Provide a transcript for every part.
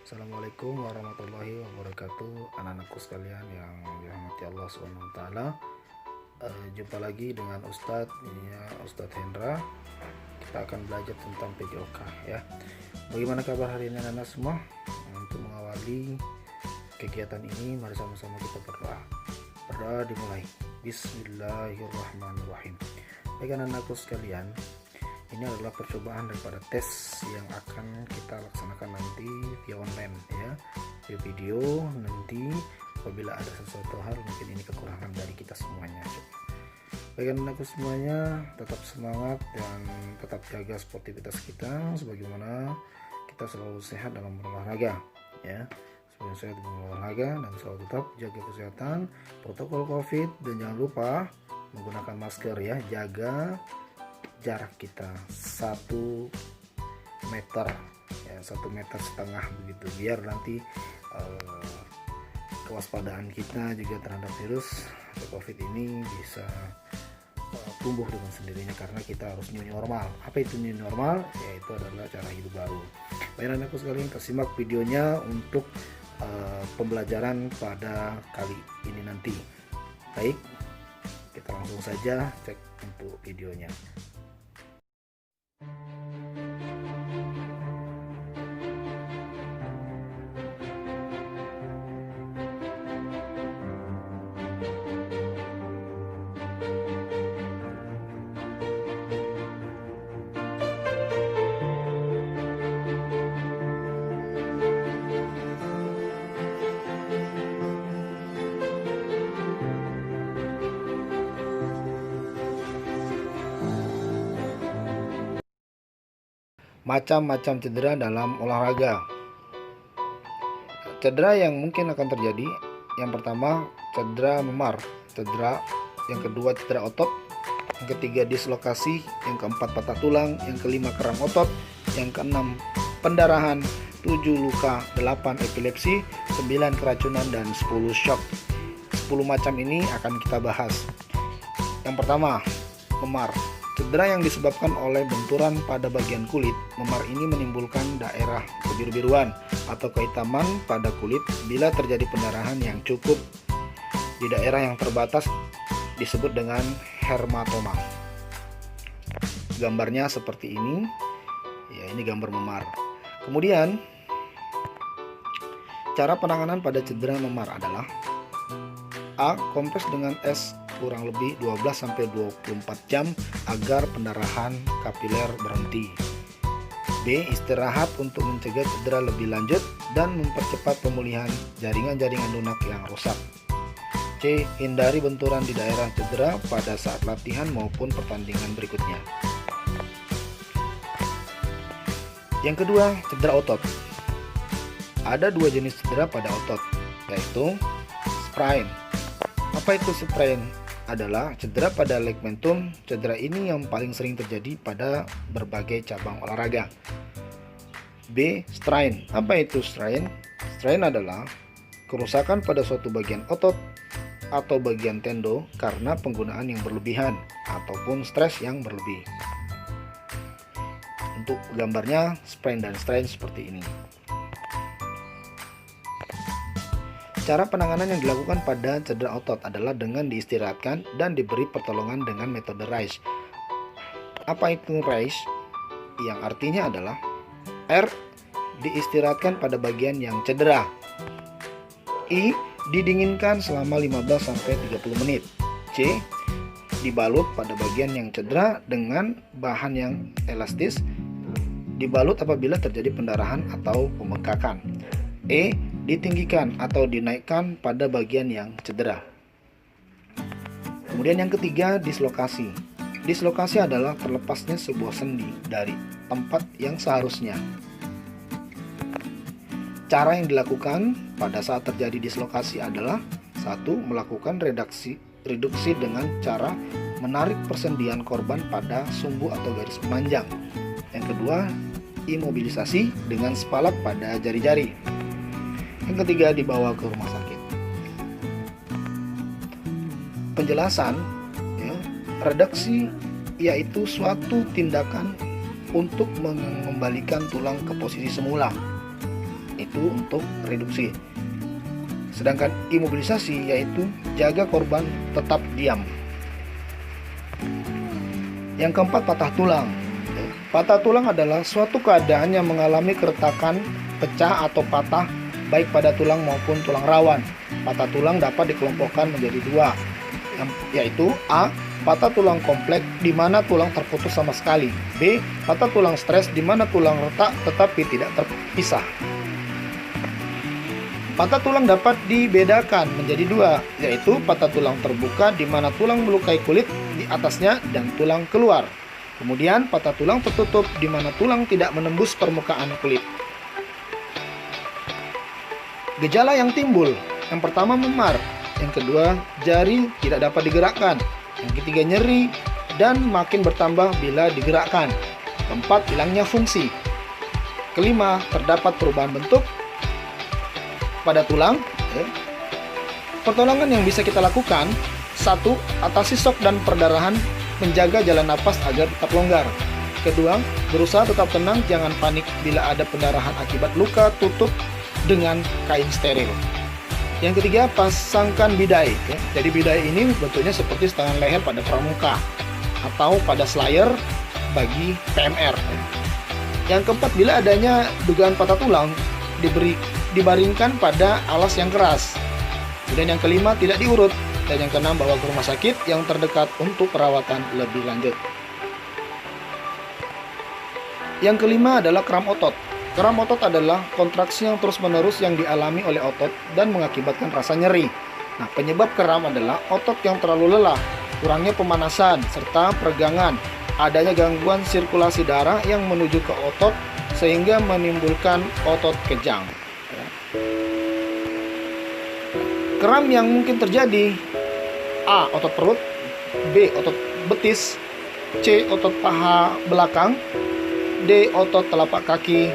Assalamualaikum warahmatullahi wabarakatuh, anak-anakku sekalian yang dirahmati Allah Subhanahu wa taala. Jumpa lagi dengan Ustadz Hendra. Kita akan belajar tentang PJOK ya. Bagaimana kabar hari ini anak-anak semua? Untuk mengawali kegiatan ini, mari sama-sama kita berdoa. Berdoa dimulai. Bismillahirrahmanirrahim. Baik anak-anakku sekalian, ini adalah percobaan daripada tes yang akan kita laksanakan nanti via online ya, via video. Nanti apabila ada sesuatu hal, mungkin ini kekurangan dari kita semuanya. Baik anak-anakku semuanya, tetap semangat dan tetap jaga sportivitas kita sebagaimana kita selalu sehat dalam berolahraga ya. Sebelum sehat berolahraga dan selalu tetap jaga kesehatan, protokol COVID, dan jangan lupa menggunakan masker ya. Jaga jarak kita 1 meter ya, 1,5 meter begitu, biar nanti kewaspadaan kita juga terhadap virus atau COVID ini bisa tumbuh dengan sendirinya, karena kita harus new normal. Apa itu new normal? Yaitu adalah cara hidup baru. Baik anakku sekalian, kita simak videonya untuk pembelajaran pada kali ini nanti. Baik, kita langsung saja cek untuk videonya. Macam-macam cedera dalam olahraga. Cedera yang mungkin akan terjadi, yang pertama cedera memar, yang kedua cedera otot, yang ketiga dislokasi, yang keempat patah tulang, yang kelima kerang otot, yang keenam pendarahan, 7 luka, 8 epilepsi, 9 keracunan, dan 10 shock. 10 macam ini akan kita bahas. Yang pertama, memar. Cedera yang disebabkan oleh benturan pada bagian kulit. Memar ini menimbulkan daerah kebiru-biruan atau kehitaman pada kulit. Bila terjadi pendarahan yang cukup di daerah yang terbatas disebut dengan hematoma. Gambarnya seperti ini ya, ini gambar memar. Kemudian cara penanganan pada cedera memar adalah: A. Kompres dengan es kurang lebih 12-24 jam agar pendarahan kapiler berhenti. B. Istirahat untuk mencegah cedera lebih lanjut dan mempercepat pemulihan jaringan-jaringan lunak yang rusak. C. Hindari benturan di daerah cedera pada saat latihan maupun pertandingan berikutnya. Yang kedua, cedera otot. Ada 2 jenis cedera pada otot, yaitu sprain. Apa itu sprain? Adalah cedera pada ligamentum. Cedera ini yang paling sering terjadi pada berbagai cabang olahraga. B. Strain. Apa itu strain? Strain adalah kerusakan pada suatu bagian otot atau bagian tendo karena penggunaan yang berlebihan ataupun stres yang berlebih. Untuk gambarnya sprain dan strain seperti ini. Cara penanganan yang dilakukan pada cedera otot adalah dengan diistirahatkan dan diberi pertolongan dengan metode RICE. Apa itu RICE? Yang artinya adalah: R. Diistirahatkan pada bagian yang cedera. I. Didinginkan selama 15-30 menit. C. Dibalut pada bagian yang cedera dengan bahan yang elastis. Dibalut apabila terjadi pendarahan atau pembengkakan. E. Ditinggikan atau dinaikkan pada bagian yang cedera. Kemudian yang ketiga, dislokasi. Dislokasi adalah terlepasnya sebuah sendi dari tempat yang seharusnya. Cara yang dilakukan pada saat terjadi dislokasi adalah: 1. Melakukan reduksi dengan cara menarik persendian korban pada sumbu atau garis pemanjang. Yang kedua, imobilisasi dengan spalak pada jari-jari. Yang ketiga, dibawa ke rumah sakit. Penjelasan ya, reduksi yaitu suatu tindakan untuk mengembalikan tulang ke posisi semula. yaitu untuk reduksi. Sedangkan imobilisasi yaitu jaga korban tetap diam. Yang keempat, patah tulang. Patah tulang adalah suatu keadaan yang mengalami keretakan, pecah atau patah baik pada tulang maupun tulang rawan. Patah tulang dapat dikelompokkan menjadi dua, yaitu A. Patah tulang kompleks di mana tulang terputus sama sekali. B. Patah tulang stres di mana tulang retak tetapi tidak terpisah. Patah tulang dapat dibedakan menjadi dua, yaitu patah tulang terbuka di mana tulang melukai kulit di atasnya dan tulang keluar. Kemudian patah tulang tertutup di mana tulang tidak menembus permukaan kulit. Gejala yang timbul, yang pertama memar, yang kedua jari tidak dapat digerakkan, yang ketiga nyeri dan makin bertambah bila digerakkan. Keempat, hilangnya fungsi. Kelima, terdapat perubahan bentuk pada tulang. Pertolongan yang bisa kita lakukan: 1. Atasi shock dan perdarahan, menjaga jalan napas agar tetap longgar. Kedua, berusaha tetap tenang, jangan panik bila ada pendarahan akibat luka, tutup dengan kain steril. Yang ketiga, pasangkan bidai. Jadi bidai ini bentuknya seperti setengah leher pada pramuka atau pada slayer bagi PMR. Yang keempat, bila adanya dugaan patah tulang, dibaringkan pada alas yang keras. Kemudian yang kelima, tidak diurut. Dan yang keenam, bawa ke rumah sakit yang terdekat untuk perawatan lebih lanjut. Yang kelima adalah kram otot. Kram otot adalah kontraksi yang terus-menerus yang dialami oleh otot dan mengakibatkan rasa nyeri. Nah, penyebab kram adalah otot yang terlalu lelah, kurangnya pemanasan, serta peregangan, adanya gangguan sirkulasi darah yang menuju ke otot sehingga menimbulkan otot kejang. Kram yang mungkin terjadi: A. Otot perut, B. Otot betis, C. Otot paha belakang, D. Otot telapak kaki.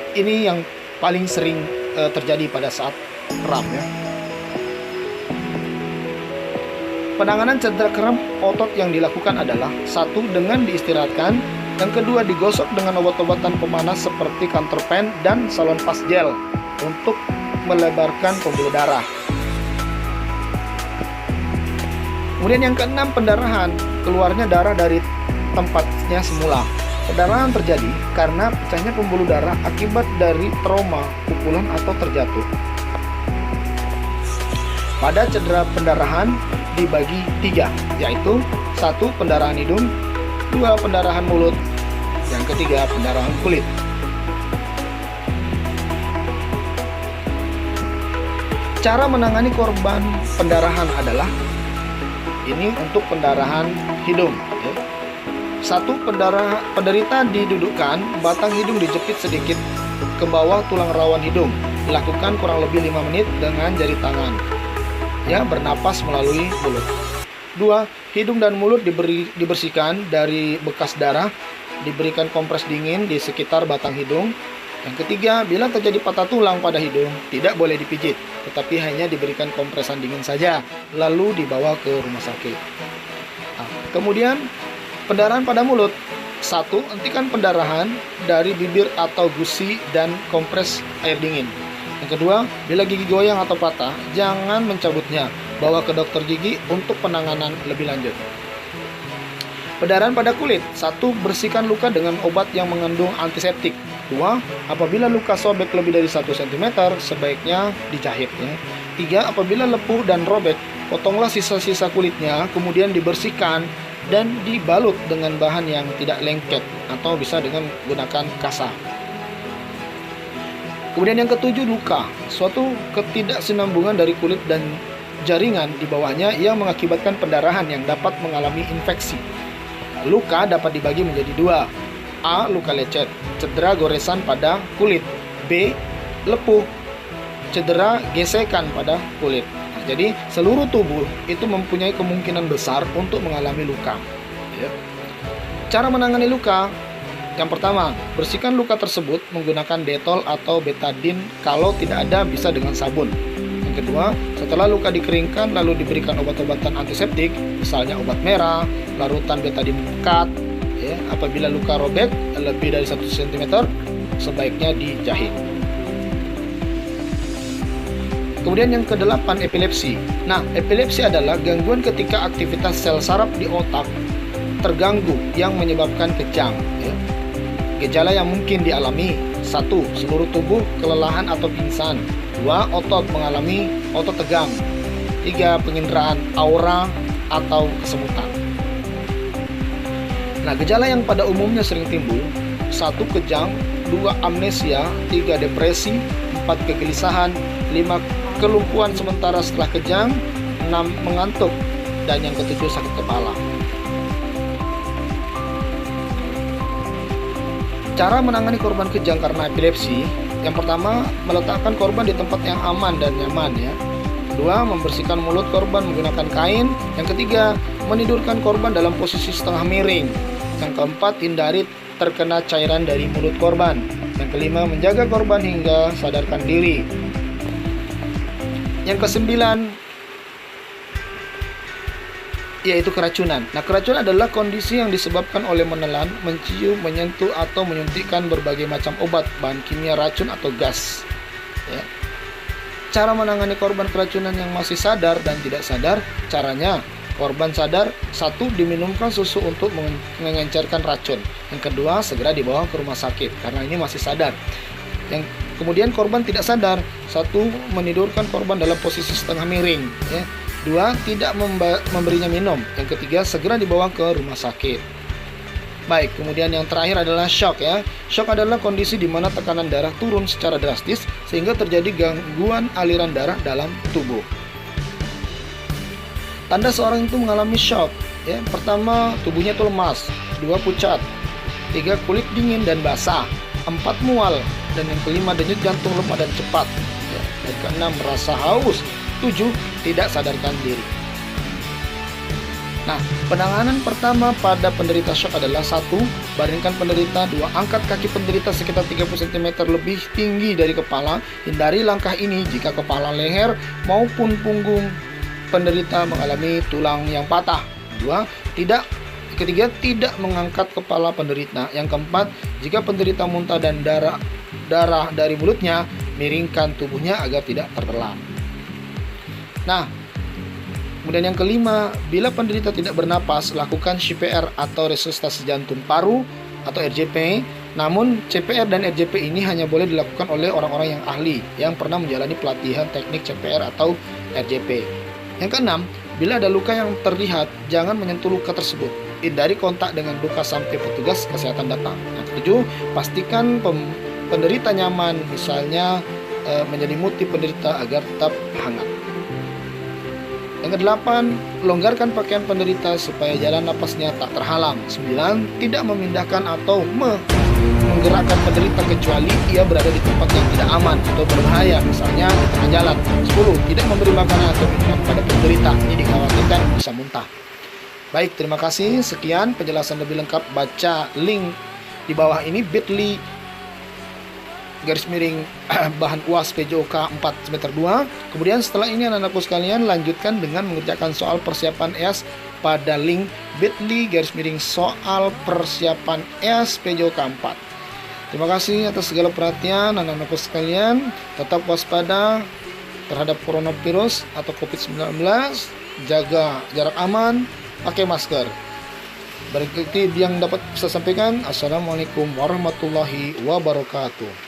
Ini yang paling sering terjadi pada saat kram, ya. Penanganan cedera kram otot yang dilakukan adalah: 1. Dengan diistirahatkan, yang kedua digosok dengan obat-obatan pemanas seperti Cantropen dan Salonpas gel untuk melebarkan pembuluh darah. Kemudian yang keenam, pendarahan, keluarnya darah dari tempatnya semula. Pendarahan terjadi karena pecahnya pembuluh darah akibat dari trauma, pukulan atau terjatuh. Pada cedera pendarahan dibagi 3, yaitu 1. Pendarahan hidung, 2. Pendarahan mulut, yang ketiga pendarahan kulit. Cara menangani korban pendarahan adalah ini untuk pendarahan hidung. 1. Penderita didudukkan, batang hidung dijepit sedikit ke bawah tulang rawan hidung. Dilakukan kurang lebih 5 menit dengan jari tangan. Bernapas melalui mulut. 2. Hidung dan mulut dibersihkan dari bekas darah. Diberikan kompres dingin di sekitar batang hidung. Yang ketiga, bila terjadi patah tulang pada hidung, tidak boleh dipijit, tetapi hanya diberikan kompresan dingin saja, lalu dibawa ke rumah sakit. Kemudian, pendarahan pada mulut. 1. Hentikan pendarahan dari bibir atau gusi dan kompres air dingin. Yang kedua, bila gigi goyang atau patah, jangan mencabutnya. Bawa ke dokter gigi untuk penanganan lebih lanjut. Pendarahan pada kulit. 1. Bersihkan luka dengan obat yang mengandung antiseptik. 2. Apabila luka sobek lebih dari 1 cm, sebaiknya dijahit. 3. Apabila lepuh dan robek, potonglah sisa-sisa kulitnya, kemudian dibersihkan dan dibalut dengan bahan yang tidak lengket atau bisa dengan menggunakan kasa. Kemudian yang ketujuh, luka. Suatu ketidaksinambungan dari kulit dan jaringan di bawahnya yang mengakibatkan pendarahan yang dapat mengalami infeksi. Luka dapat dibagi menjadi 2. A. Luka lecet, cedera goresan pada kulit. B. Lepuh, cedera gesekan pada kulit. Jadi seluruh tubuh itu mempunyai kemungkinan besar untuk mengalami luka. Cara menangani luka: yang pertama, bersihkan luka tersebut menggunakan detol atau betadine. Kalau tidak ada, bisa dengan sabun. Yang kedua, setelah luka dikeringkan lalu diberikan obat-obatan antiseptik, misalnya obat merah, larutan betadine cut. Apabila luka robek lebih dari 1 cm, sebaiknya dijahit. Kemudian yang kedelapan, epilepsi. Nah, epilepsi adalah gangguan ketika aktivitas sel saraf di otak terganggu yang menyebabkan kejang. Ya. Gejala yang mungkin dialami: 1. Seluruh tubuh kelelahan atau pingsan. 2. Otot mengalami otot tegang. 3. Penginderaan aura atau kesemutan. Nah, gejala yang pada umumnya sering timbul: 1. Kejang. 2. Amnesia. 3. Depresi. 4. Kegelisahan. 5. Kelumpuhan sementara setelah kejang. 6. Mengantuk. Dan yang ketujuh, sakit kepala. Cara menangani korban kejang karena epilepsi: yang pertama, meletakkan korban di tempat yang aman dan nyaman ya. Kedua, membersihkan mulut korban menggunakan kain. Yang ketiga, menidurkan korban dalam posisi setengah miring. Yang keempat, hindari terkena cairan dari mulut korban. Yang kelima, menjaga korban hingga sadarkan diri. Yang kesembilan, yaitu keracunan. Nah, keracunan adalah kondisi yang disebabkan oleh menelan, mencium, menyentuh, atau menyuntikkan berbagai macam obat, bahan kimia racun, atau gas. Ya. Cara menangani korban keracunan yang masih sadar dan tidak sadar: caranya, korban sadar, 1. Diminumkan susu untuk mengencerkan racun. Yang kedua, segera dibawa ke rumah sakit karena ini masih sadar. Kemudian korban tidak sadar: 1. Menidurkan korban dalam posisi setengah miring ya. 2. Tidak memberinya minum. Yang ketiga, segera dibawa ke rumah sakit. Baik, kemudian yang terakhir adalah shock ya. Shock adalah kondisi di mana tekanan darah turun secara drastis sehingga terjadi gangguan aliran darah dalam tubuh. Tanda seorang itu mengalami shock ya. Pertama, tubuhnya itu lemas. 2. Pucat. 3. Kulit dingin dan basah. 4. Mual. Dan yang kelima, denyut jantung lemah dan cepat ya. Dan keenam, merasa haus. 7. Tidak sadarkan diri. Nah, penanganan pertama pada penderita shock adalah: 1. Baringkan penderita. 2. Angkat kaki penderita sekitar 30 cm lebih tinggi dari kepala. Hindari langkah ini jika kepala, leher, maupun punggung penderita mengalami tulang yang patah. 2. Ketiga, tidak mengangkat kepala penderita. Yang keempat, jika penderita muntah dan darah dari mulutnya, miringkan tubuhnya agar tidak tertelan. Nah, kemudian yang kelima, bila penderita tidak bernapas, lakukan CPR atau resusitasi jantung paru atau RJP. Namun CPR dan RJP ini hanya boleh dilakukan oleh orang-orang yang ahli yang pernah menjalani pelatihan teknik CPR atau RJP. Yang keenam, bila ada luka yang terlihat, jangan menyentuh luka tersebut. Hindari kontak dengan luka sampai petugas kesehatan datang. Yang ketujuh, pastikan penderita nyaman, misalnya menyelimuti penderita agar tetap hangat. Yang kedelapan, longgarkan pakaian penderita supaya jalan napasnya tak terhalang. 9. Tidak memindahkan atau menggerakkan penderita kecuali ia berada di tempat yang tidak aman atau berbahaya, misalnya di tengah jalan. 10. Tidak memberi makanan atau minuman pada penderita, ini dikhawatirkan bisa muntah. Baik, terima kasih. Sekian penjelasan lebih lengkap, baca link di bawah ini, bit.ly bahan UAS PJOK 4 semester 2. Kemudian setelah ini anak-anakku sekalian lanjutkan dengan mengerjakan soal persiapan EAS pada link bit.ly soal persiapan EAS PJOK 4. Terima kasih atas segala perhatian anak-anakku sekalian. Tetap waspada terhadap coronavirus atau COVID-19, jaga jarak aman, pakai masker. Berikut yang dapat saya sampaikan. Assalamualaikum warahmatullahi wabarakatuh.